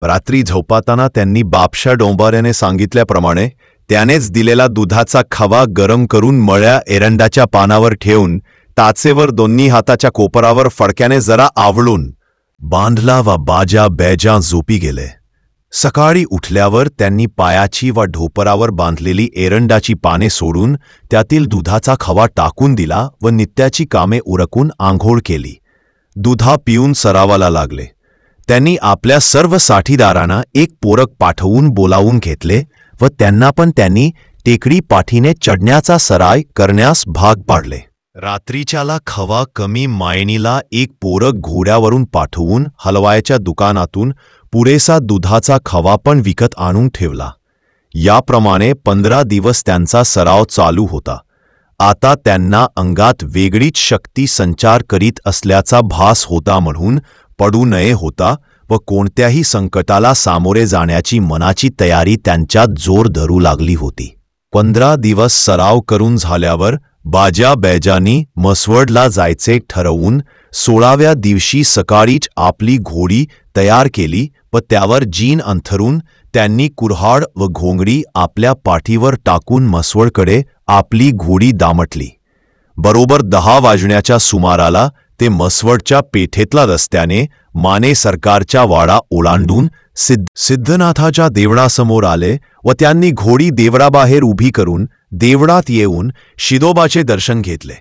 रात्री झोपताना त्यांनी बापशा डोंबाऱ्याने सांगितल्याप्रमाणे त्यानेच दिलेला दुधाचा खवा गरम करून मळ्या एरंडाच्या पानावर ठेवून ताचेवर दोन्ही हाताच्या कोपरावर फडक्याने जरा आवळून बांधला व बाजा बैजा झोपी गेले. सकाळी उठल्यावर त्यांनी पायाची व ढोपरावर बांधलेली एरंडाची पाने सोडून त्यातील दुधाचा खवा टाकून दिला व नित्याची कामे उरकून आंघोळ केली. दुधा पिऊन सरावाला लागले. त्यांनी आपल्या सर्व साथीदारांना एक पोरक पाठवून बोलावून घेतले व त्यांना पण त्यांनी टेकडी पाठीने चढण्याचा सराय करण्यास भाग पाडले. रात्रीच्याला खवा कमी मायणीला एक पोरक घोड्यावरून पाठवून हलवायच्या दुकानातून पुरेसा दुधाचा खवा पण विकत आणून ठेवला. याप्रमाणे 15 दिवस त्यांचा सराव चालू होता. आता त्यांना अंगात वेगळीच शक्ती संचार करीत असल्याचा भास होता, म्हणून पडू नये होता व कोणत्याही संकटाला सामोरे जाण्याची मनाची तयारी त्यांच्यात जोर धरू लागली होती. 15 दिवस सराव करून झाल्यावर बाजा बैजांनी मसवडला जायचे ठरवून 16व्या दिवशी सकाळीच आपली घोडी तयार केली व त्यावर जीन अंथरून त्यांनी कुऱ्हाड व घोंगडी आपल्या पाठीवर टाकून मसवडकडे आपली घोडी दामटली. बरोबर 10 वाजण्याच्या सुमाराला ते मसवडच्या पेठेतला रस्त्याने माने सरकारच्या वाडा ओलांडून सिद्धनाथाच्या देवळासमोर आले व त्यांनी घोडी देवळाबाहेर उभी करून देवळात येऊन शिदोबाचे दर्शन घेतले.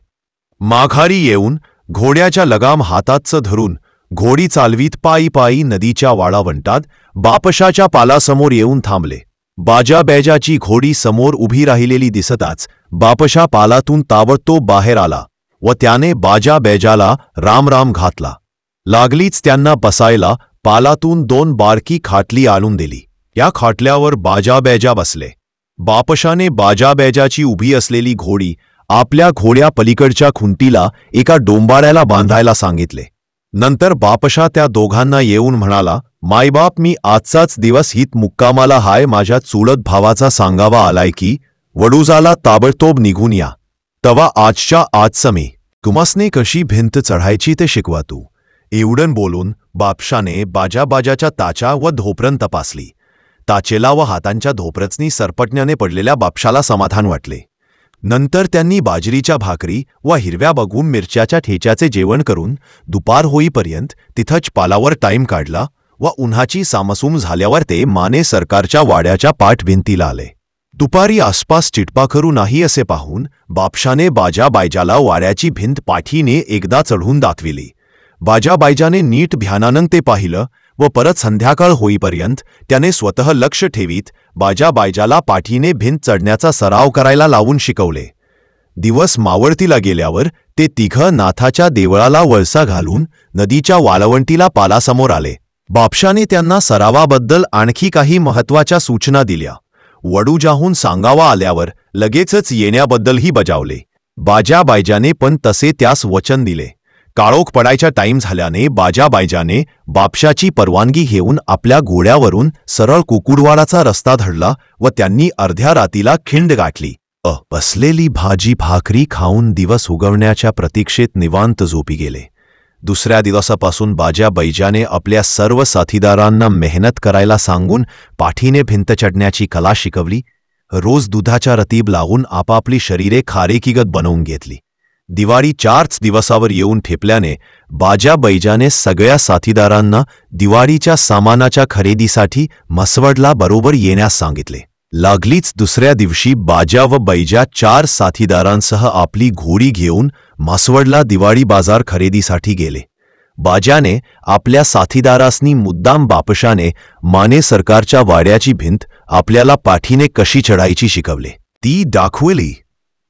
माघारी येऊन घोड्याच्या लगाम हाताच धरून घोडी चालवीत पायी पायी नदीच्या वाळावंटात बापशाच्या पालासमोर येऊन थांबले. बाजा बैजाची घोडी समोर उभी राहिलेली दिसताच बापशा पालातून ताबडतोब बाहेर आला व त्याने बाजा बैजाला राम राम घातला. लागलीच त्यांना बसायला पालातून 2 बारकी खाटली आणून दिली. या खाटल्यावर बाजा बैजा बसले. बापशाने बाजा बैजाची उभी असलेली घोडी आपल्या घोड्या पलीकडच्या खुंटीला एका डोंबाऱ्याला बांधायला सांगितले. नंतर बापशा त्या दोघांना येऊन म्हणाला, मायबाप, मी आजचाच दिवस हित मुक्कामाला हाय. माझ्या चुलत भावाचा सांगावा आलाय की वडूजाला ताबडतोब निघून या. तवा आजच्या आज समी तुमासने कशी भिंत चढायची ते शिकवा तू. एवढं बोलून बापशाने बाजाच्या ताचा व धोपरण तपासली. ताचेला व हातांच्या धोपरचनी सरपटण्याने पडलेल्या बापशाला समाधान वाटले. नंतर त्यांनी बाजरीच्या भाकरी व हिरव्या बघून मिरच्याच्या ठेच्याचे जेवण करून दुपार होईपर्यंत तिथंच पालावर टाईम काढला व उन्हाची सामसूम झाल्यावर ते माने सरकारच्या वाड्याच्या पाठभिंतीला आले. दुपारी आसपास चिटपा करू नाही असे पाहून बापशाने बाजा बैजाला वाड्याची भिंत पाठीने एकदा चढून दाखविली. बाजा बैजाने नीट ध्यानानं ते पाहिलं व परत संध्याकाळ होईपर्यंत त्याने स्वतः लक्ष ठेवीत बाजा बैजाला पाठीने भिंत चढण्याचा सराव करायला लावून शिकवले. दिवस मावळतीला गेल्यावर ते तिघं नाथाच्या देवळाला वळसा घालून नदीच्या वाळवंटीला पालासमोर आले. बापशाने त्यांना सरावाबद्दल आणखी काही महत्त्वाच्या सूचना दिल्या. वडूजाहून सांगावा आल्यावर लगेचच येण्याबद्दलही बजावले. बाजा बैजाने पण तसे त्यास वचन दिले. काळोख पडायचा टाईम झाल्याने बाजा बैजाने बापशाची परवानगी घेऊन आपल्या घोड्यावरून सरळ कुकुडवाडाचा रस्ता धरला व त्यांनी अर्ध्या रातीला खिंड गाठली. बसलेली भाजी भाकरी खाऊन दिवस उगवण्याच्या प्रतीक्षेत निवांत झोपी गेले. दुसऱ्या दिवसापासून बाजा बैजाने आपल्या सर्व साथीदारांना मेहनत करायला सांगून पाठीने भिंत चढण्याची कला शिकवली. रोज दुधाच्या रतीब लावून आपापली शरीरे खारेकीगत बनवून घेतली. दिवाळी 4 दिवसावर येऊन ठेपल्याने बाजा बैजाने सगळ्या साथीदारांना दिवाळीच्या सामानाच्या खरेदीसाठी मसवडला बरोबर येण्यास सांगितले. लागलीच दुसऱ्या दिवशी बाजा व बैजा 4 साथीदारांसह आपली घोडी घेऊन मसवडला दिवाळी बाजार खरेदीसाठी गेले. बाजाने आपल्या साथीदारासनी मुद्दाम बापशाने माने सरकारच्या वाड्याची भिंत आपल्याला पाठीने कशी चढायची शिकवले ती दाखवली.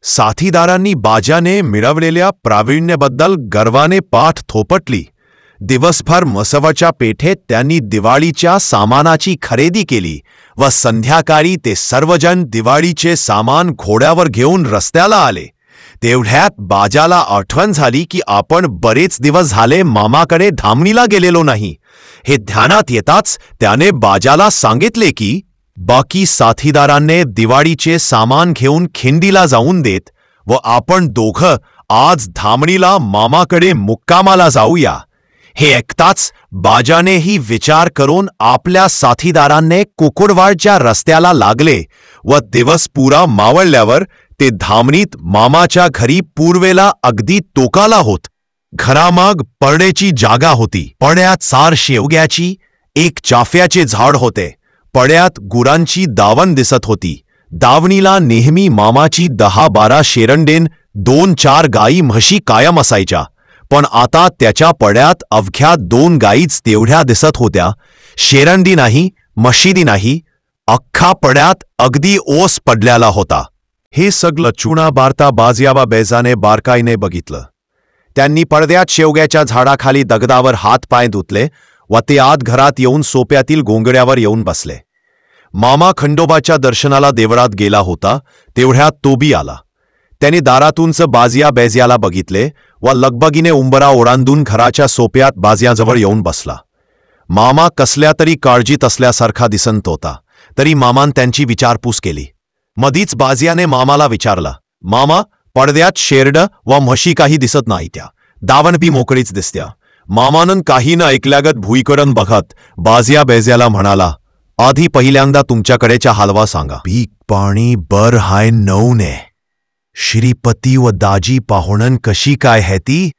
साथीदारांनी बाजाने मिळवलेल्या प्रावीण्याबद्दल गर्वाने पाठ थोपटली. दिवसभर मसवडच्या पेठेत त्यांनी दिवाळीच्या सामानाची खरेदी केली व संध्याकाळी ते सर्वजण दिवाळीचे सामान घोड्यावर घेऊन रस्त्याला आले. तेवढ्यात बाजाला आठवण झाली की आपण बरेच दिवस झाले मामाकडे धामणीला गेलेलो नाही. हे ध्यानात येताच त्याने बाजाला सांगितले की बाकी साथीदारांनी दिवाळीचे सामान घेऊन खिंडीला जाऊन देत व आपण दोघं आज धामणीला मामाकडे मुक्कामाला जाऊया. हे ऐकताच बाजानेही विचार करून आपल्या साथीदारांनी कुकुडवाडच्या रस्त्याला लागले व दिवस पुरा मावळल्यावर ते धामणीत मामाच्या घरी पूर्वेला अगदी टोकाला होत. घरामाग पडण्याची जागा होती. पड्यात सार शेवग्याची, एक चाफ्याचे झाड होते. पड्यात गुरांची दावण दिसत होती. दावणीला नेहमी मामाची 10-12 शेरंडेन 2-4 गायी म्हशी कायम असायच्या. पण आता त्याच्या पड्यात अवघ्या 2 गायीच तेवढ्या दिसत होत्या. शेरंडी नाही, म्हशीदी नाही. अख्खा पड्यात अगदी ओस पडलेला होता. हे सगळं चुना बारता बाजियाबा बेजाने बारकाईने बघितलं. त्यांनी पडद्यात शेवग्याच्या झाडाखाली दगदावर हात पाय धुतले व ते आत घरात येऊन सोप्यातील गोंगड्यावर येऊन बसले. मामा खंडोबाच्या दर्शनाला देवळात गेला होता तेवढ्यात तोबी आला. त्याने दारातूनच बाजिया बेजियाला बघितले व लगबगीने उंबरा ओढांदून घराच्या सोप्यात बाजियाजवळ येऊन बसला. मामा कसल्या तरी काळजीत असल्यासारखा दिसत होता. तरी मामान त्यांची विचारपूस केली. मधीच बाजियाने मामाला विचारला, मामा, पडद्यात शेरड व म्हशी काही दिसत नाही त्या. दावण बी मोकळीच दिसत्या. मामानं काही न ऐकल्यागत भुईकडून बघत बाजिया बेजियाला म्हणाला, आधी पहिल्यांदा तुमच्याकडेच्या हालवा सांगा. पीक पाणी बर हाय नवने. श्रीपती व दाजी पाहुणन कशी काय है ती?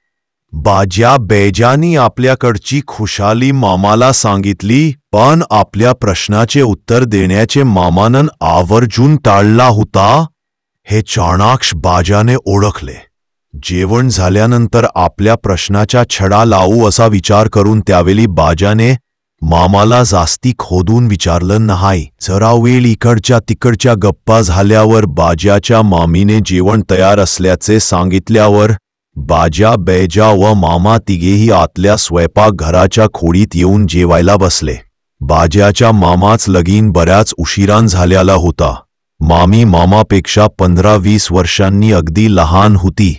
बाज्या बेजानी आपल्याकडची खुशाली मामाला सांगितली, पण आपल्या प्रश्नाचे उत्तर देण्याचे मामानं आवर्जून टाळला होता. हे चाणाक्ष बाजाने ओळखले. जेवण झाल्यानंतर आपल्या प्रश्नाच्या छडा लावू असा विचार करून त्यावेळी बाजाने मामाला जास्ती खोदून विचारलं नाही. जरा वेळ इकडच्या तिकडच्या गप्पा झाल्यावर बाज्याच्या मामीने जेवण तयार असल्याचे सांगितल्यावर बाजा बेजा व मामा तिघेही आतल्या स्वयंपाकघराच्या खोडीत येऊन जेवायला बसले. बाज्याच्या मामाच लगीन बऱ्याच उशिरान झाल्याला होता. मामी मामापेक्षा 15-20 वर्षांनी अगदी लहान होती,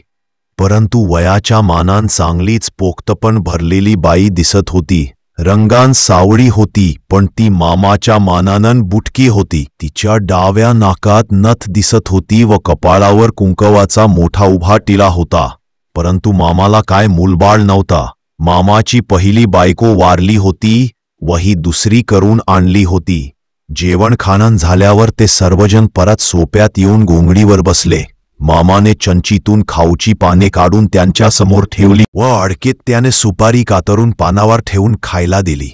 परंतु वयाच्या मानान चांगलीच पोक्तपण भरलेली बाई दिसत होती. रंगान सावळी होती, पण ती मामाच्या मानानं बुटकी होती. तिच्या डाव्या नाकात नथ दिसत होती व कपाळावर कुंकवाचा मोठा उभा टिला होता. परंतु मामाला काय मूलबाळ नव्हता. मामाची पहिली बायको वारली होती व ही दुसरी करून आणली होती. जेवण खाणं झाल्यावर ते सर्वजण परत सोप्यात येऊन गोंगडीवर बसले. मामाने चंचीतून खाऊची पाने काढून त्यांच्या समोर ठेवली व अडकेत त्याने सुपारी कातरून पानावर ठेवून खायला दिली.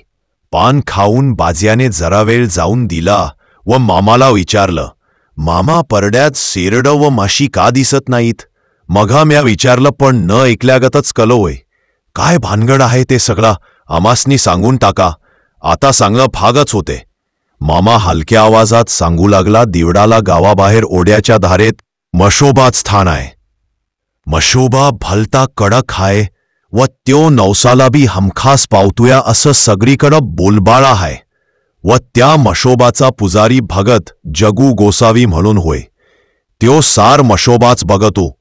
पान खाऊन बाज्याने जरा वेळ जाऊन दिला व मामाला विचारलं, मामा, परड्यात शेरड व म्हशी का दिसत नाहीत? मघा म्या विचारलं पण न ऐकल्यागतच कलोय. काय भानगड आहे ते सगळा आमासनी सांगून टाका. आता सांगणं भागच होते. मामा हलक्या आवाजात सांगू लागला, दिवडाला गावाबाहेर ओढ्याच्या धारेत मशोबाच स्थान आहे. मशोबा भलता कडक आहे व त्यो नवसाला बी हमखास पावतुया असं सगळीकडं बोलबाळा आहे. व त्या मशोबाचा पुजारी भगत जगू गोसावी म्हणून होय. त्यो सार मशोबाच बघतो.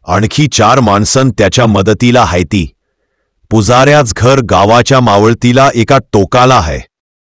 आणखी 4 माणसं त्याच्या मदतीला हायती. पुजाऱ्याच घर गावाच्या मावळतीला एका टोकाला आहे.